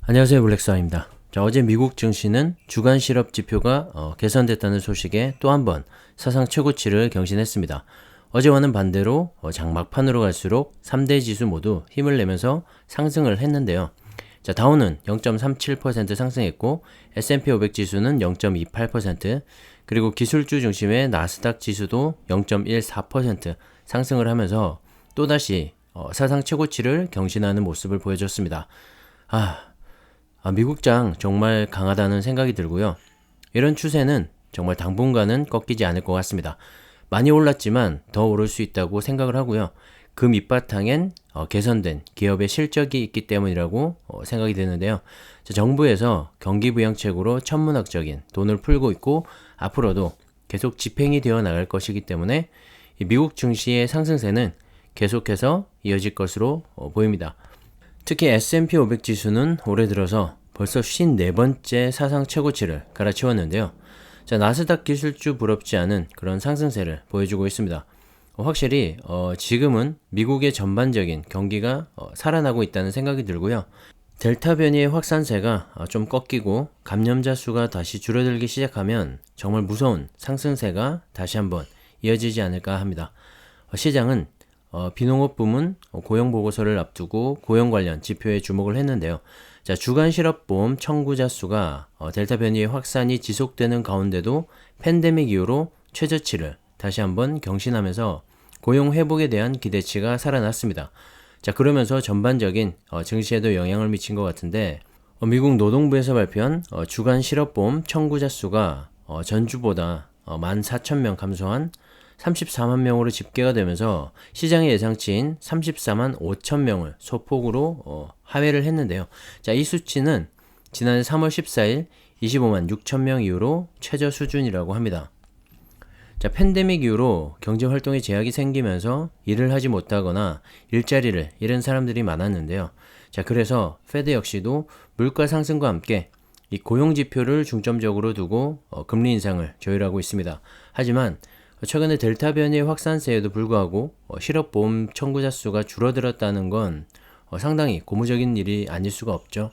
안녕하세요, 블랙스완입니다. 자, 어제 미국 증시는 주간 실업 지표가 개선됐다는 소식에 또 한 번 사상 최고치를 경신했습니다. 어제와는 반대로 장 막판으로 갈수록 3대 지수 모두 힘을 내면서 상승을 했는데요. 자, 다우는 0.37% 상승했고 S&P 500 지수는 0.28%, 그리고 기술주 중심의 나스닥 지수도 0.14% 상승을 하면서 또다시 사상 최고치를 경신하는 모습을 보여줬습니다. 미국장 정말 강하다는 생각이 들고요. 이런 추세는 정말 당분간은 꺾이지 않을 것 같습니다. 많이 올랐지만 더 오를 수 있다고 생각을 하고요. 그 밑바탕엔 개선된 기업의 실적이 있기 때문이라고 생각이 드는데요. 정부에서 경기부양책으로 천문학적인 돈을 풀고 있고 앞으로도 계속 집행이 되어 나갈 것이기 때문에 이 미국 증시의 상승세는 계속해서 이어질 것으로 보입니다. 특히 S&P 500 지수는 올해 들어서 벌써 54번째 사상 최고치를 갈아치웠는데요. 자, 나스닥 기술주 부럽지 않은 그런 상승세를 보여주고 있습니다. 확실히 지금은 미국의 전반적인 경기가 살아나고 있다는 생각이 들고요. 델타 변이의 확산세가 좀 꺾이고 감염자 수가 다시 줄어들기 시작하면 정말 무서운 상승세가 다시 한번 이어지지 않을까 합니다. 시장은 비농업 부문 고용 보고서를 앞두고 고용 관련 지표에 주목을 했는데요. 자, 주간 실업보험 청구자 수가 델타 변이의 확산이 지속되는 가운데도 팬데믹 이후로 최저치를 다시 한번 경신하면서 고용 회복에 대한 기대치가 살아났습니다. 자, 그러면서 전반적인 증시에도 영향을 미친 것 같은데 미국 노동부에서 발표한 주간 실업보험 청구자 수가 전주보다 14,000명 감소한 34만 명으로 집계가 되면서 시장의 예상치인 34만 5천 명을 소폭으로 하회를 했는데요. 자, 이 수치는 지난해 3월 14일 25만 6천 명 이후로 최저 수준이라고 합니다. 자, 팬데믹 이후로 경제 활동에 제약이 생기면서 일을 하지 못하거나 일자리를 잃은 사람들이 많았는데요. 자, 그래서 페드 역시도 물가 상승과 함께 이 고용 지표를 중점적으로 두고 금리 인상을 조율하고 있습니다. 하지만 최근에 델타 변이의 확산세에도 불구하고 실업보험 청구자 수가 줄어들었다는 건 상당히 고무적인 일이 아닐 수가 없죠.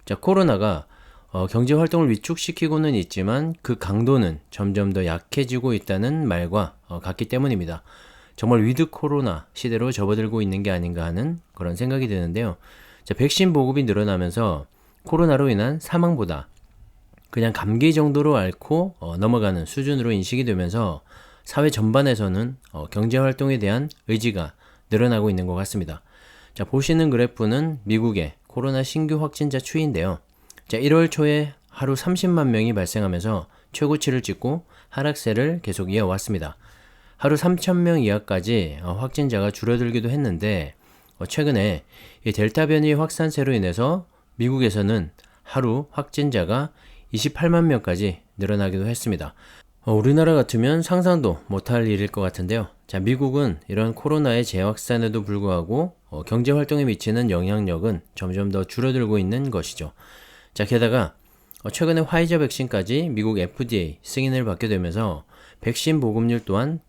자, 코로나가 경제 활동을 위축시키고는 있지만 그 강도는 점점 더 약해지고 있다는 말과 같기 때문입니다. 정말 위드 코로나 시대로 접어들고 있는 게 아닌가 하는 그런 생각이 드는데요. 자, 백신 보급이 늘어나면서 코로나로 인한 사망보다 그냥 감기 정도로 앓고 넘어가는 수준으로 인식이 되면서 사회 전반에서는 경제 활동에 대한 의지가 늘어나고 있는 것 같습니다. 자, 보시는 그래프는 미국의 코로나 신규 확진자 추이인데요. 자, 1월 초에 하루 30만 명이 발생하면서 최고치를 찍고 하락세를 계속 이어왔습니다. 하루 3,000명 이하까지 확진자가 줄어들기도 했는데 최근에 이 델타 변이 확산세로 인해서 미국에서는 하루 확진자가 28만 명까지 늘어나기도 했습니다. 우리나라 같으면 상상도 못할 일일 것 같은데요. 자, 미국은 이런 코로나의 재확산에도 불구하고 경제 활동에 미치는 영향력은 점점 더 줄어들고 있는 것이죠. 자, 게다가 최근에 화이자 백신까지 미국 FDA 승인을 받게 되면서 백신 보급률 또한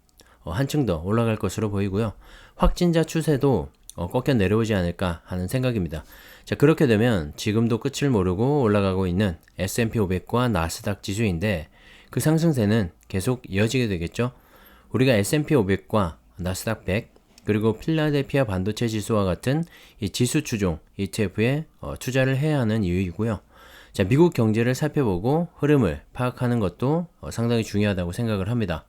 한층 더 올라갈 것으로 보이고요. 확진자 추세도 꺾여 내려오지 않을까 하는 생각입니다. 자, 그렇게 되면 지금도 끝을 모르고 올라가고 있는 S&P 500과 나스닥 지수인데 그 상승세는 계속 이어지게 되겠죠. 우리가 S&P 500과 나스닥 100 그리고 필라델피아 반도체 지수와 같은 이 지수 추종 ETF에 투자를 해야 하는 이유이고요. 자, 미국 경제를 살펴보고 흐름을 파악하는 것도 상당히 중요하다고 생각을 합니다.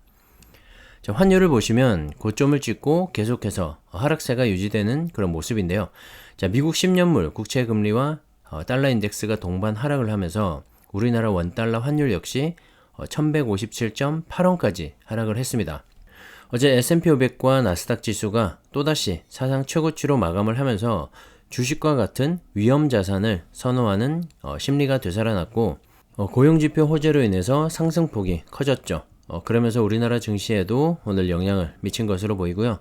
자, 환율을 보시면 고점을 찍고 계속해서 하락세가 유지되는 그런 모습인데요. 자, 미국 10년물 국채 금리와 달러 인덱스가 동반 하락을 하면서 우리나라 원달러 환율 역시 1157.8원까지 하락을 했습니다. 어제 S&P 500과 나스닥 지수가 또다시 사상 최고치로 마감을 하면서 주식과 같은 위험 자산을 선호하는 심리가 되살아났고 고용지표 호재로 인해서 상승폭이 커졌죠. 그러면서 우리나라 증시에도 오늘 영향을 미친 것으로 보이고요.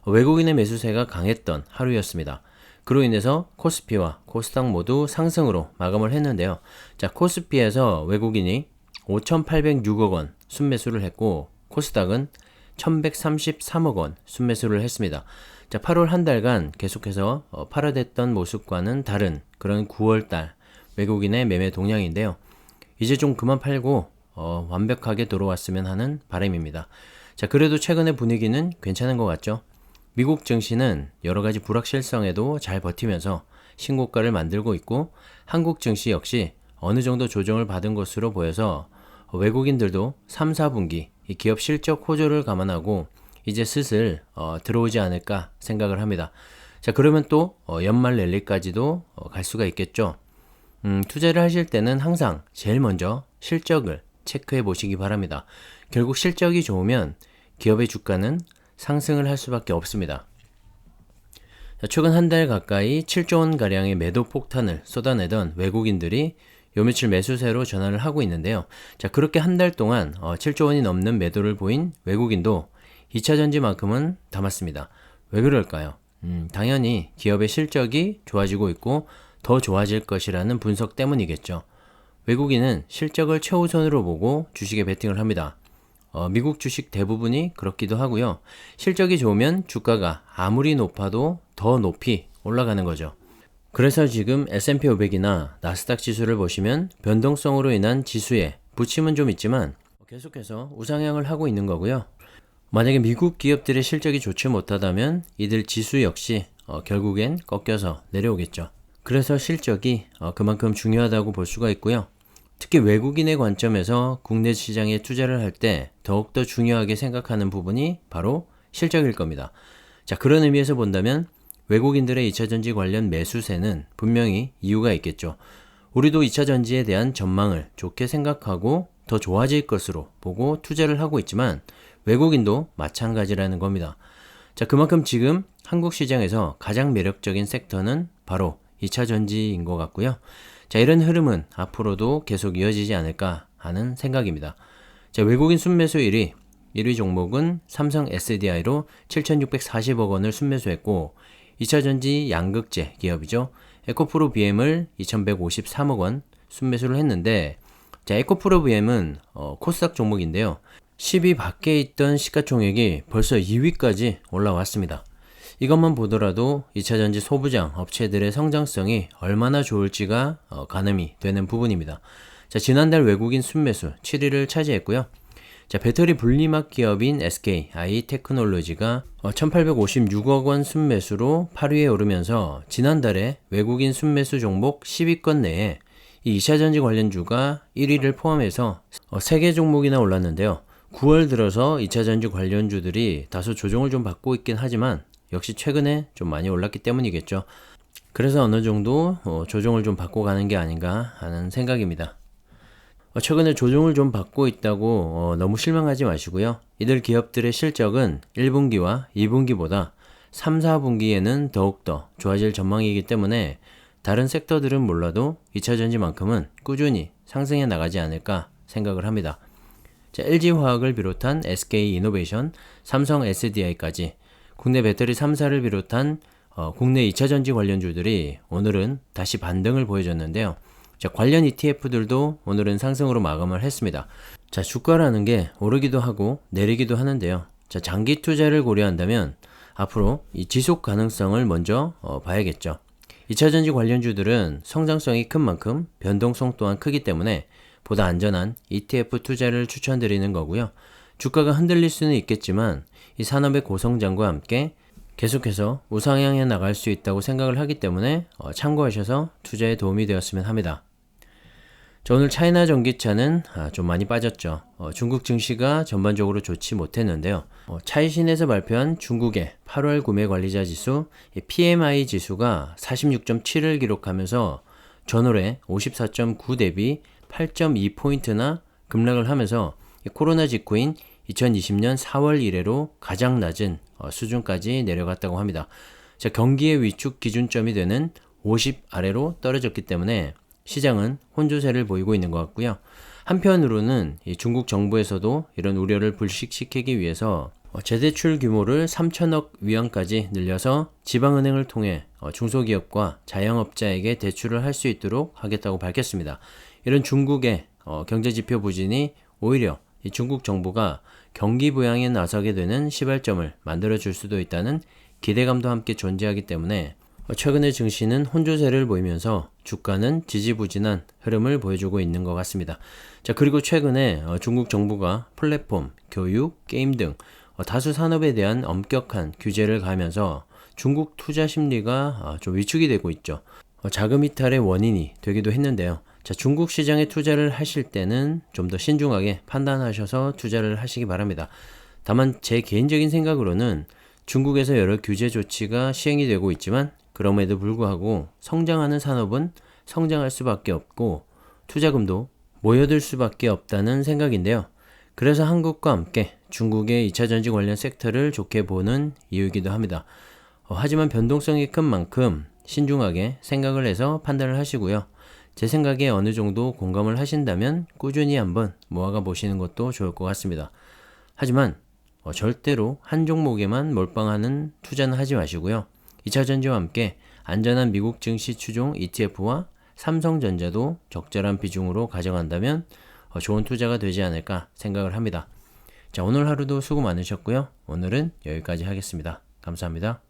외국인의 매수세가 강했던 하루였습니다. 그로 인해서 코스피와 코스닥 모두 상승으로 마감을 했는데요. 자, 코스피에서 외국인이 5,806억 원 순매수를 했고 코스닥은 1,133억 원 순매수를 했습니다. 자, 8월 한 달간 계속해서 팔아댔던 모습과는 다른 그런 9월달 외국인의 매매 동향인데요. 이제 좀 그만 팔고 완벽하게 돌아왔으면 하는 바람입니다. 자, 그래도 최근의 분위기는 괜찮은 것 같죠? 미국 증시는 여러 가지 불확실성에도 잘 버티면서 신고가를 만들고 있고, 한국 증시 역시 어느 정도 조정을 받은 것으로 보여서 외국인들도 3, 4분기 이 기업 실적 호조를 감안하고 이제 슬슬 들어오지 않을까 생각을 합니다. 자, 그러면 또 연말 랠리까지도 갈 수가 있겠죠. 투자를 하실 때는 항상 제일 먼저 실적을 체크해 보시기 바랍니다. 결국 실적이 좋으면 기업의 주가는 상승을 할 수밖에 없습니다. 자, 최근 한 달 가까이 7조 원 가량의 매도 폭탄을 쏟아내던 외국인들이 요 며칠 매수세로 전환을 하고 있는데요. 자, 그렇게 한 달 동안 7조 원이 넘는 매도를 보인 외국인도 2차전지만큼은 담았습니다. 왜 그럴까요? 당연히 기업의 실적이 좋아지고 있고 더 좋아질 것이라는 분석 때문이겠죠. 외국인은 실적을 최우선으로 보고 주식에 베팅을 합니다. 미국 주식 대부분이 그렇기도 하고요. 실적이 좋으면 주가가 아무리 높아도 더 높이 올라가는 거죠. 그래서 지금 S&P 500이나 나스닥 지수를 보시면 변동성으로 인한 지수에 부침은 좀 있지만 계속해서 우상향을 하고 있는 거고요. 만약에 미국 기업들의 실적이 좋지 못하다면 이들 지수 역시 결국엔 꺾여서 내려오겠죠. 그래서 실적이 그만큼 중요하다고 볼 수가 있고요. 특히 외국인의 관점에서 국내 시장에 투자를 할 때 더욱더 중요하게 생각하는 부분이 바로 실적일 겁니다. 자, 그런 의미에서 본다면 외국인들의 2차전지 관련 매수세는 분명히 이유가 있겠죠. 우리도 2차전지에 대한 전망을 좋게 생각하고 더 좋아질 것으로 보고 투자를 하고 있지만 외국인도 마찬가지라는 겁니다. 자, 그만큼 지금 한국 시장에서 가장 매력적인 섹터는 바로 2차전지인 것 같고요. 자, 이런 흐름은 앞으로도 계속 이어지지 않을까 하는 생각입니다. 자, 외국인 순매수 1위 종목은 삼성 SDI로 7,640억 원을 순매수했고 2차전지 양극재 기업이죠. 에코프로 BM을 2,153억 원 순매수를 했는데, 자, 에코프로 BM은 코스닥 종목인데요. 10위 밖에 있던 시가총액이 벌써 2위까지 올라왔습니다. 이것만 보더라도 2차전지 소부장 업체들의 성장성이 얼마나 좋을지가 가늠이 되는 부분입니다. 자, 지난달 외국인 순매수 7위를 차지했고요. 자, 배터리 분리막 기업인 SK 아이테크놀로지가 1,856억 원 순매수로 8위에 오르면서 지난달에 외국인 순매수 종목 10위권 내에 이 2차전지 관련주가 1위를 포함해서 3개 종목이나 올랐는데요. 9월 들어서 2차전지 관련주들이 다소 조정을 좀 받고 있긴 하지만 역시 최근에 좀 많이 올랐기 때문이겠죠. 그래서 어느 정도 조정을 좀 받고 가는 게 아닌가 하는 생각입니다. 최근에 조정을 좀 받고 있다고 너무 실망하지 마시고요. 이들 기업들의 실적은 1분기와 2분기보다 3, 4분기에는 더욱더 좋아질 전망이기 때문에 다른 섹터들은 몰라도 2차전지만큼은 꾸준히 상승해 나가지 않을까 생각을 합니다. 자, LG화학을 비롯한 SK이노베이션, 삼성 SDI까지 국내 배터리 3사를 비롯한 국내 2차전지 관련주들이 오늘은 다시 반등을 보여줬는데요. 자, 관련 ETF들도 오늘은 상승으로 마감을 했습니다. 자, 주가라는 게 오르기도 하고 내리기도 하는데요. 자, 장기 투자를 고려한다면 앞으로 이 지속 가능성을 먼저 봐야겠죠. 2차전지 관련주들은 성장성이 큰 만큼 변동성 또한 크기 때문에 보다 안전한 ETF 투자를 추천드리는 거고요. 주가가 흔들릴 수는 있겠지만 이 산업의 고성장과 함께 계속해서 우상향해 나갈 수 있다고 생각을 하기 때문에 참고하셔서 투자에 도움이 되었으면 합니다. 자, 오늘 차이나 전기차는 좀 많이 빠졌죠. 중국 증시가 전반적으로 좋지 못했는데요. 차이신에서 발표한 중국의 8월 구매관리자 지수 PMI 지수가 46.7을 기록하면서 전월에 54.9 대비 8.2포인트나 급락을 하면서 코로나 직후인 2020년 4월 이래로 가장 낮은 수준까지 내려갔다고 합니다. 자, 경기의 위축 기준점이 되는 50 아래로 떨어졌기 때문에 시장은 혼조세를 보이고 있는 것 같고요. 한편으로는 이 중국 정부에서도 이런 우려를 불식시키기 위해서 재대출 규모를 3천억 위안까지 늘려서 지방은행을 통해 중소기업과 자영업자에게 대출을 할 수 있도록 하겠다고 밝혔습니다. 이런 중국의 경제지표 부진이 오히려 이 중국 정부가 경기 부양에 나서게 되는 시발점을 만들어줄 수도 있다는 기대감도 함께 존재하기 때문에 최근의 증시는 혼조세를 보이면서 주가는 지지부진한 흐름을 보여주고 있는 것 같습니다. 자, 그리고 최근에 중국 정부가 플랫폼, 교육, 게임 등 다수 산업에 대한 엄격한 규제를 가하면서 중국 투자 심리가 좀 위축이 되고 있죠. 자금 이탈의 원인이 되기도 했는데요. 자, 중국 시장에 투자를 하실 때는 좀 더 신중하게 판단하셔서 투자를 하시기 바랍니다. 다만 제 개인적인 생각으로는 중국에서 여러 규제 조치가 시행이 되고 있지만 그럼에도 불구하고 성장하는 산업은 성장할 수밖에 없고 투자금도 모여들 수밖에 없다는 생각인데요. 그래서 한국과 함께 중국의 2차 전지 관련 섹터를 좋게 보는 이유이기도 합니다. 하지만 변동성이 큰 만큼 신중하게 생각을 해서 판단을 하시고요. 제 생각에 어느 정도 공감을 하신다면 꾸준히 한번 모아가 보시는 것도 좋을 것 같습니다. 하지만 절대로 한 종목에만 몰빵하는 투자는 하지 마시고요. 2차 전지와 함께 안전한 미국 증시 추종 ETF와 삼성전자도 적절한 비중으로 가져간다면 좋은 투자가 되지 않을까 생각을 합니다. 자, 오늘 하루도 수고 많으셨고요. 오늘은 여기까지 하겠습니다. 감사합니다.